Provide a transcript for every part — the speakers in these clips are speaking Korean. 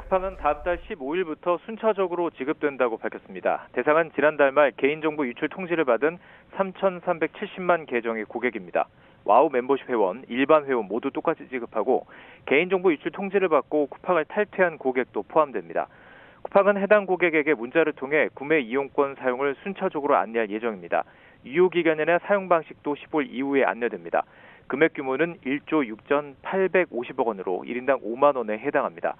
쿠팡은 다음 달 15일부터 순차적으로 지급된다고 밝혔습니다. 대상은 지난달 말 개인정보 유출 통지를 받은 3,370만 계정의 고객입니다. 와우 멤버십 회원, 일반 회원 모두 똑같이 지급하고 개인정보 유출 통지를 받고 쿠팡을 탈퇴한 고객도 포함됩니다. 쿠팡은 해당 고객에게 문자를 통해 구매 이용권 사용을 순차적으로 안내할 예정입니다. 유효 기간이나 사용 방식도 15일 이후에 안내됩니다. 금액 규모는 1조 6,850억 원으로 1인당 5만 원에 해당합니다.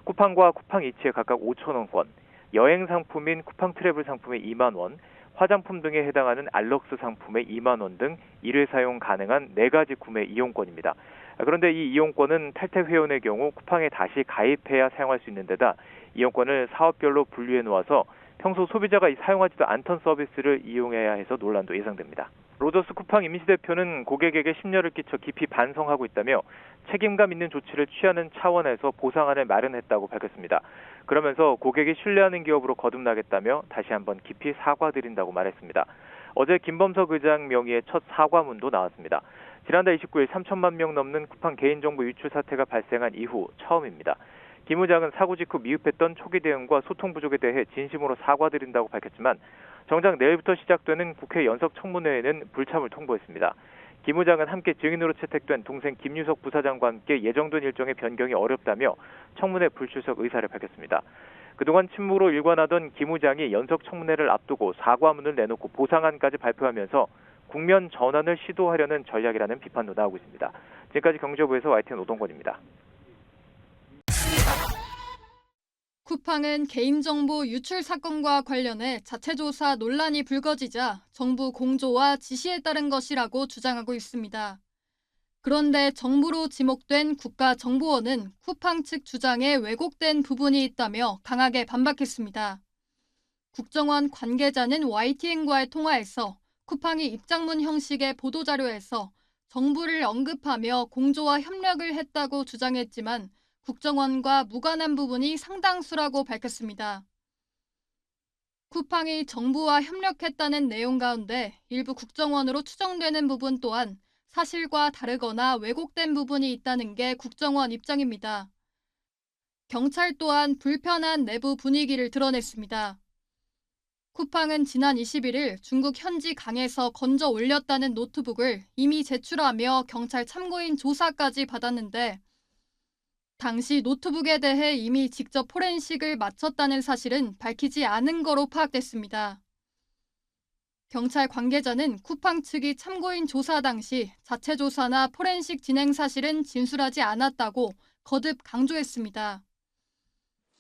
쿠팡과 쿠팡 이츠에 각각 5천 원권, 여행 상품인 쿠팡 트래블 상품에 2만 원, 화장품 등에 해당하는 알럭스 상품에 2만 원 등 1회 사용 가능한 4가지 구매 이용권입니다. 그런데 이 이용권은 탈퇴 회원의 경우 쿠팡에 다시 가입해야 사용할 수 있는 데다 이용권을 사업별로 분류해 놓아서 평소 소비자가 사용하지도 않던 서비스를 이용해야 해서 논란도 예상됩니다. 로저스 쿠팡 임시 대표는 고객에게 심려를 끼쳐 깊이 반성하고 있다며 책임감 있는 조치를 취하는 차원에서 보상안을 마련했다고 밝혔습니다. 그러면서 고객이 신뢰하는 기업으로 거듭나겠다며 다시 한번 깊이 사과드린다고 말했습니다. 어제 김범석 의장 명의의 첫 사과문도 나왔습니다. 지난달 29일 3천만 명 넘는 쿠팡 개인정보 유출 사태가 발생한 이후 처음입니다. 김 의장은 사고 직후 미흡했던 초기 대응과 소통 부족에 대해 진심으로 사과드린다고 밝혔지만 정작 내일부터 시작되는 국회 연석 청문회에는 불참을 통보했습니다. 김 의장은 함께 증인으로 채택된 동생 김유석 부사장과 함께 예정된 일정의 변경이 어렵다며 청문회 불출석 의사를 밝혔습니다. 그동안 침묵으로 일관하던 김 의장이 연석 청문회를 앞두고 사과문을 내놓고 보상안까지 발표하면서 국면 전환을 시도하려는 전략이라는 비판도 나오고 있습니다. 지금까지 경제부에서 YTN 오동권입니다. 쿠팡은 개인정보 유출 사건과 관련해 자체조사 논란이 불거지자 정부 공조와 지시에 따른 것이라고 주장하고 있습니다. 그런데 정부로 지목된 국가정보원은 쿠팡 측 주장에 왜곡된 부분이 있다며 강하게 반박했습니다. 국정원 관계자는 YTN과의 통화에서 쿠팡이 입장문 형식의 보도자료에서 정부를 언급하며 공조와 협력을 했다고 주장했지만 국정원과 무관한 부분이 상당수라고 밝혔습니다. 쿠팡이 정부와 협력했다는 내용 가운데 일부 국정원으로 추정되는 부분 또한 사실과 다르거나 왜곡된 부분이 있다는 게 국정원 입장입니다. 경찰 또한 불편한 내부 분위기를 드러냈습니다. 쿠팡은 지난 21일 중국 현지 강에서 건져 올렸다는 노트북을 이미 제출하며 경찰 참고인 조사까지 받았는데 당시 노트북에 대해 이미 직접 포렌식을 마쳤다는 사실은 밝히지 않은 거로 파악됐습니다. 경찰 관계자는 쿠팡 측이 참고인 조사 당시 자체 조사나 포렌식 진행 사실은 진술하지 않았다고 거듭 강조했습니다.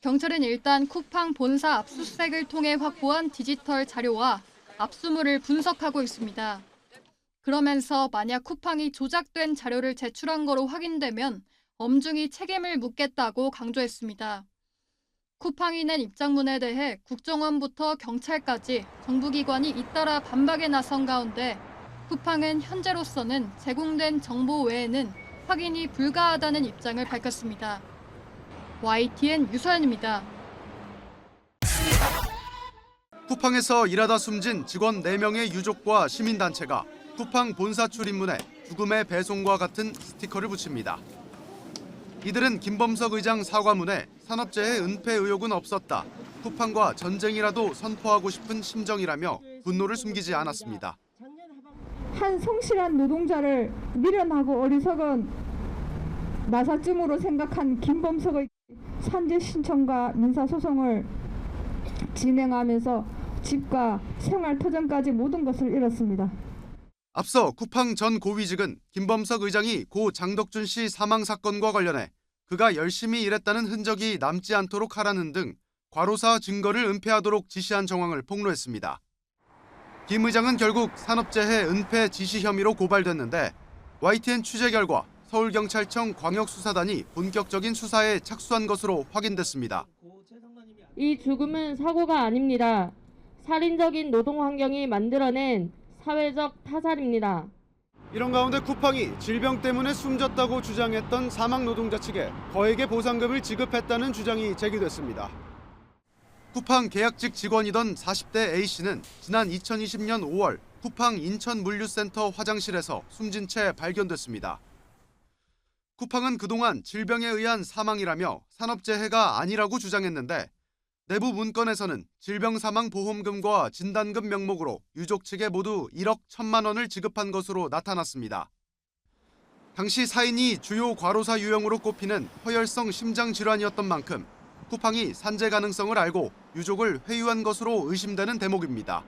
경찰은 일단 쿠팡 본사 압수수색을 통해 확보한 디지털 자료와 압수물을 분석하고 있습니다. 그러면서 만약 쿠팡이 조작된 자료를 제출한 거로 확인되면 엄중히 책임을 묻겠다고 강조했습니다. 쿠팡이 낸 입장문에 대해 국정원부터 경찰까지 정부기관이 잇따라 반박에 나선 가운데 쿠팡은 현재로서는 제공된 정보 외에는 확인이 불가하다는 입장을 밝혔습니다. YTN 유서연입니다. 쿠팡에서 일하다 숨진 직원 4명의 유족과 시민단체가 쿠팡 본사 출입문에 죽음의 배송과 같은 스티커를 붙입니다. 이들은 김범석 의장 사과문에 산업재해 은폐 의혹은 없었다. 쿠팡과 전쟁이라도 선포하고 싶은 심정이라며 분노를 숨기지 않았습니다. 한 성실한 노동자를 미련하고 어리석은 나사쯤으로 생각한 김범석의 산재 신청과 민사소송을 진행하면서 집과 생활터전까지 모든 것을 잃었습니다. 앞서 쿠팡 전 고위직은 김범석 의장이 고 장덕준 씨 사망 사건과 관련해 그가 열심히 일했다는 흔적이 남지 않도록 하라는 등 과로사 증거를 은폐하도록 지시한 정황을 폭로했습니다. 김 의장은 결국 산업재해 은폐 지시 혐의로 고발됐는데 YTN 취재 결과 서울경찰청 광역수사단이 본격적인 수사에 착수한 것으로 확인됐습니다. 이 죽음은 사고가 아닙니다. 살인적인 노동 환경이 만들어낸 사회적 타살입니다. 이런 가운데 쿠팡이 질병 때문에 숨졌다고 주장했던 사망 노동자 측에 거액의 보상금을 지급했다는 주장이 제기됐습니다. 쿠팡 계약직 직원이던 40대 A씨는 지난 2020년 5월 쿠팡 인천물류센터 화장실에서 숨진 채 발견됐습니다. 쿠팡은 그동안 질병에 의한 사망이라며 산업재해가 아니라고 주장했는데 내부 문건에서는 질병사망보험금과 진단금 명목으로 유족 측에 모두 1억 1천만 원을 지급한 것으로 나타났습니다. 당시 사인이 주요 과로사 유형으로 꼽히는 허혈성 심장질환이었던 만큼 쿠팡이 산재 가능성을 알고 유족을 회유한 것으로 의심되는 대목입니다.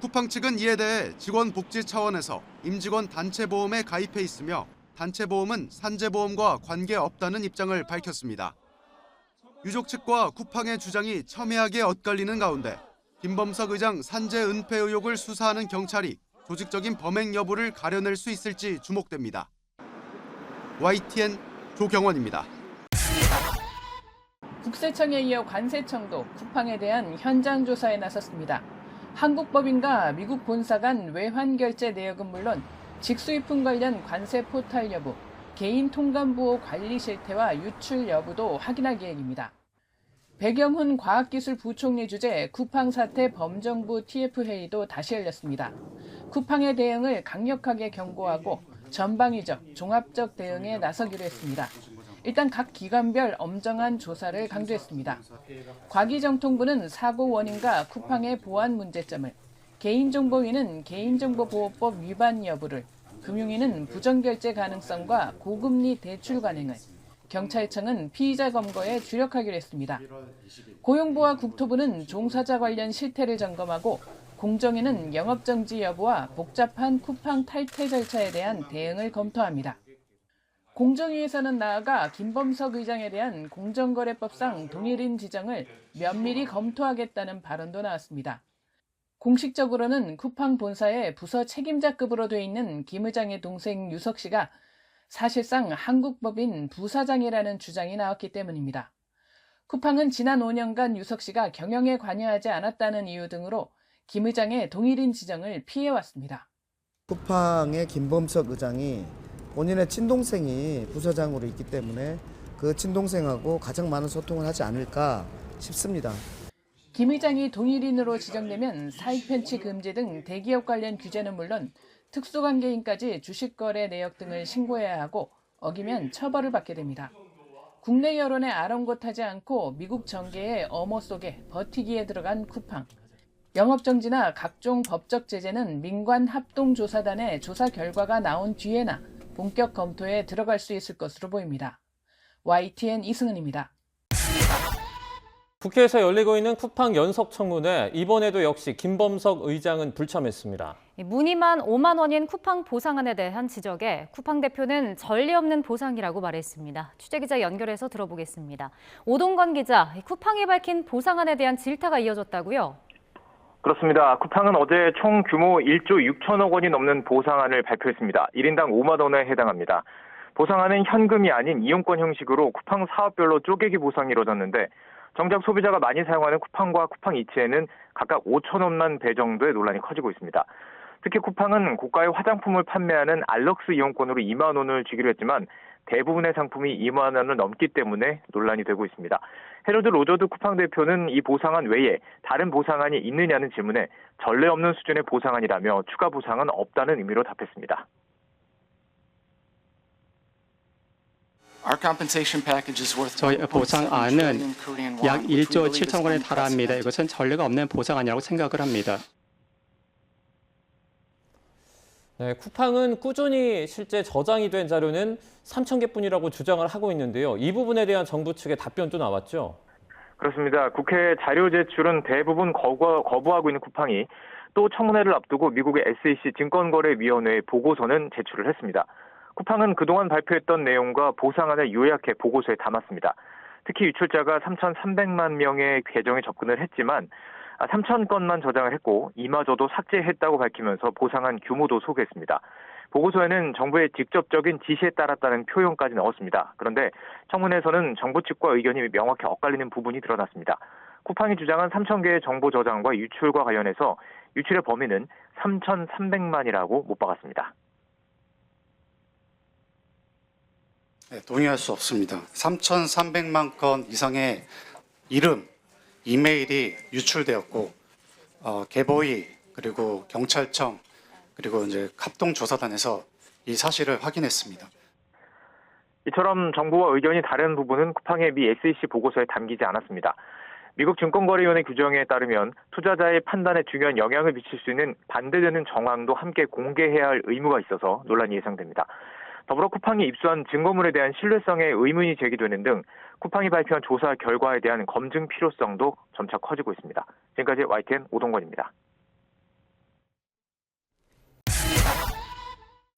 쿠팡 측은 이에 대해 직원 복지 차원에서 임직원 단체보험에 가입해 있으며 단체보험은 산재보험과 관계없다는 입장을 밝혔습니다. 유족 측과 쿠팡의 주장이 첨예하게 엇갈리는 가운데 김범석 의장 산재 은폐 의혹을 수사하는 경찰이 조직적인 범행 여부를 가려낼 수 있을지 주목됩니다. YTN 조경원입니다. 국세청에 이어 관세청도 쿠팡에 대한 현장 조사에 나섰습니다. 한국법인과 미국 본사 간 외환 결제 내역은 물론 직수입품 관련 관세 포탈 여부, 개인 통관부호 관리 실태와 유출 여부도 확인할 계획입니다. 백영훈 과학기술부총리 주재 쿠팡 사태 범정부 TF회의도 다시 열렸습니다. 쿠팡의 대응을 강력하게 경고하고 전방위적, 종합적 대응에 나서기로 했습니다. 일단 각 기관별 엄정한 조사를 강조했습니다. 과기정통부는 사고 원인과 쿠팡의 보안 문제점을, 개인정보위는 개인정보보호법 위반 여부를, 금융위는 부정결제 가능성과 고금리 대출 관행을, 경찰청은 피의자 검거에 주력하기로 했습니다. 고용부와 국토부는 종사자 관련 실태를 점검하고 공정위는 영업정지 여부와 복잡한 쿠팡 탈퇴 절차에 대한 대응을 검토합니다. 공정위에서는 나아가 김범석 의장에 대한 공정거래법상 동일인 지정을 면밀히 검토하겠다는 발언도 나왔습니다. 공식적으로는 쿠팡 본사의 부서 책임자급으로 돼 있는 김 의장의 동생 유석 씨가 사실상 한국법인 부사장이라는 주장이 나왔기 때문입니다. 쿠팡은 지난 5년간 유석 씨가 경영에 관여하지 않았다는 이유 등으로 김 의장의 동일인 지정을 피해왔습니다. 쿠팡의 김범석 의장이 본인의 친동생이 부사장으로 있기 때문에 그 친동생하고 가장 많은 소통을 하지 않을까 싶습니다. 김 의장이 동일인으로 지정되면 사익 편취 금지 등 대기업 관련 규제는 물론 특수관계인까지 주식거래 내역 등을 신고해야 하고 어기면 처벌을 받게 됩니다. 국내 여론에 아랑곳하지 않고 미국 정계의 어머 속에 버티기에 들어간 쿠팡. 영업정지나 각종 법적 제재는 민관합동조사단의 조사 결과가 나온 뒤에나 본격 검토에 들어갈 수 있을 것으로 보입니다. YTN 이승은입니다. 국회에서 열리고 있는 쿠팡 연석청문회, 이번에도 역시 김범석 의장은 불참했습니다. 무늬만 5만 원인 쿠팡 보상안에 대한 지적에 쿠팡 대표는 전례 없는 보상이라고 말했습니다. 취재기자 연결해서 들어보겠습니다. 오동건 기자, 쿠팡이 밝힌 보상안에 대한 질타가 이어졌다고요? 그렇습니다. 쿠팡은 어제 총 규모 1조 6천억 원이 넘는 보상안을 발표했습니다. 1인당 5만 원에 해당합니다. 보상안은 현금이 아닌 이용권 형식으로 쿠팡 사업별로 쪼개기 보상이 이뤄졌는데 정작 소비자가 많이 사용하는 쿠팡과 쿠팡 이츠에는 각각 5천 원만 배정돼 논란이 커지고 있습니다. 특히 쿠팡은 고가의 화장품을 판매하는 알럭스 이용권으로 2만 원을 주기로 했지만 대부분의 상품이 2만 원을 넘기 때문에 논란이 되고 있습니다. 헤로드 로저드 쿠팡 대표는 이 보상안 외에 다른 보상안이 있느냐는 질문에 전례 없는 수준의 보상안이라며 추가 보상은 없다는 의미로 답했습니다. 저희 보상안은 약 1조 7천 원에 달합니다. 이것은 전례가 없는 보상안이라고 생각을 합니다. 네, 쿠팡은 꾸준히 실제 저장이 된 자료는 3천 개뿐이라고 주장을 하고 있는데요. 이 부분에 대한 정부 측의 답변도 나왔죠? 그렇습니다. 국회 자료 제출은 대부분 거부하고 있는 쿠팡이 또 청문회를 앞두고 미국의 SEC 증권거래위원회에 보고서는 제출을 했습니다. 쿠팡은 그동안 발표했던 내용과 보상안을 요약해 보고서에 담았습니다. 특히 유출자가 3,300만 명의 계정에 접근을 했지만 3천 건만 저장을 했고 이마저도 삭제했다고 밝히면서 보상안 규모도 소개했습니다. 보고서에는 정부의 직접적인 지시에 따랐다는 표현까지 넣었습니다. 그런데 청문회에서는 정부 측과 의견이 명확히 엇갈리는 부분이 드러났습니다. 쿠팡이 주장한 3천 개의 정보 저장과 유출과 관련해서 유출의 범위는 3,300만이라고 못 박았습니다. 네, 동의할 수 없습니다. 3,300만 건 이상의 이름, 이메일이 유출되었고 개보위 그리고 경찰청 그리고 이제 합동조사단에서 이 사실을 확인했습니다. 이처럼 정부와 의견이 다른 부분은 쿠팡의 미 SEC 보고서에 담기지 않았습니다. 미국 증권거래위원회 규정에 따르면 투자자의 판단에 중요한 영향을 미칠 수 있는 반대되는 정황도 함께 공개해야 할 의무가 있어서 논란이 예상됩니다. 더불어 쿠팡이 입수한 증거물에 대한 신뢰성에 의문이 제기되는 등 쿠팡이 발표한 조사 결과에 대한 검증 필요성도 점차 커지고 있습니다. 지금까지 YTN 오동건입니다.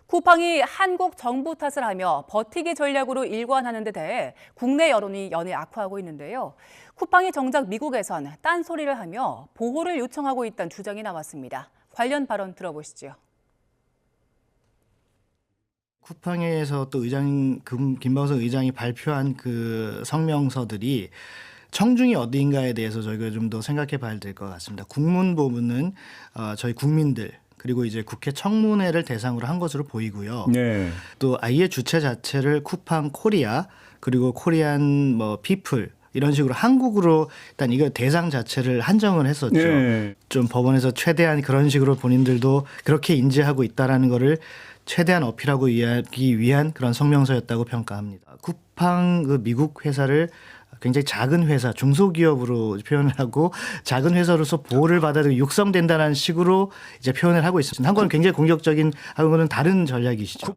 쿠팡이 한국 정부 탓을 하며 버티기 전략으로 일관하는 데 대해 국내 여론이 연일 악화하고 있는데요. 쿠팡이 정작 미국에선 딴소리를 하며 보호를 요청하고 있다는 주장이 나왔습니다. 관련 발언 들어보시죠. 쿠팡에서 또 김범석 의장이 발표한 그 성명서들이 청중이 어디인가에 대해서 저희가 좀 더 생각해 봐야 될 것 같습니다. 국문부는 저희 국민들 그리고 이제 국회 청문회를 대상으로 한 것으로 보이고요. 네. 또 아예 주체 자체를 쿠팡 코리아 그리고 코리안 피플 이런 식으로 한국으로 일단 이거 대상 자체를 한정을 했었죠. 네. 좀 법원에서 최대한 그런 식으로 본인들도 그렇게 인지하고 있다라는 거를 최대한 어필하기 위한 그런 성명서였다고 평가합니다. 쿠팡 그 미국 회사를 굉장히 작은 회사, 중소기업으로 표현을 하고 작은 회사로서 보호를 받아들이고 육성된다는 식으로 이제 표현을 하고 있습니다. 한국은 굉장히 공격적인 하고는 다른 전략이시죠.